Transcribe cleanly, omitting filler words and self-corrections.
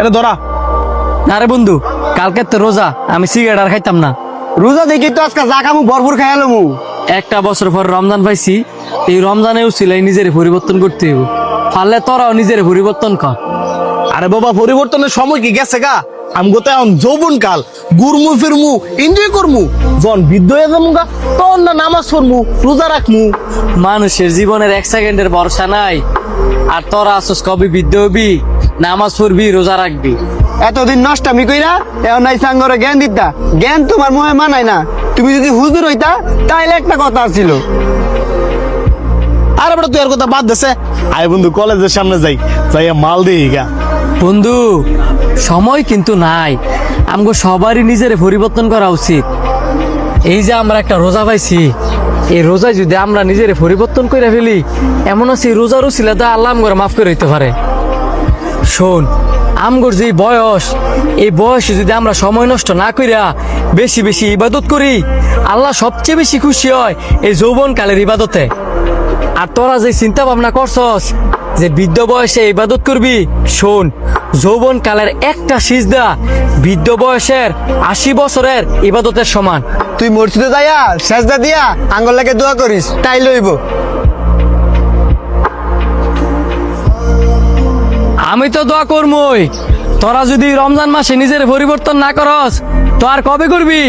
এটা ধরা। না রে বন্ধু, কালকে তো রোজা, আমি সিগারেট আর খাইতাম না। রোজা দেখি তো আজকে যা খামু ভরপুর খাইয়ালমু। একটা বছর পর রমজান পাইছি, এই রমজানেও ছিলাই নিজের পরিবর্তন করতে হইব। পারলে তোরাও নিজের পরিবর্তন কর। আরে বাবা, পরিবর্তনের সময় কি গেছে গা? আমগো তো এখন যৌবন কাল, ঘুরমু ফিরমু, এনজয় করমু। যখন বৃদ্ধ হয়ে যাবো গা, তখন না নামাজ পড়মু, রোজা রাখমু। মানুষের জীবনের 1 সেকেন্ডের ভরসা নাই, আর তোরা আসস কবি বৃদ্ধ হবি, নামাজ পড়বি, রোজা রাখবি। এতদিন নষ্টামি কইরা এখন নাই সাঙ্গরে জ্ঞান দিতা। জ্ঞান তোমার মোহে মানায় না। তুমি যদি হুজুর হইতা তাইলে একটা কথা ছিল। আরে বেটা, তুই আর কথা বাদ দেছে। আয় বন্ধু, কলেজের সামনে যাই, যাইয়া মাল দিই গা। বন্ধু, সময় কিন্তু নাই, আমগো সবারই নিজের পরিবর্তন করা উচিত। এই যে আমরা একটা রোজা পাইছি, এই রোজায় যদি আমরা নিজের পরিবর্তন করে ফেলি, এমন আছে এই রোজার উছিলা তো আল্লাহ আমগরে মাফ করে দিতে পারে। শোন, আমগর যে বয়স, এই বয়সে যদি আমরা সময় নষ্ট না কইরা বেশি বেশি ইবাদত করি, আল্লাহ সবচেয়ে বেশি খুশি হয় এই যৌবন কালের ইবাদতে। আর তোরা যে চিন্তা ভাবনা করছস যে বৃদ্ধ বয়সে ইবাদত করবি, শোন, যৌবন কালের একটা সিজদা বৃদ্ধ বয়সের 80 বছরের ইবাদতের সমান। তুই মসজিদে যাইয়া সেজদা দিয়া আঙ্গুল লাগে দোয়া করিস, তাই লইব। আমি তো দোয়া করমই, তোরা যদি রমজান মাসে নিজের পরিবর্তন না করস তো আর কবে করবি?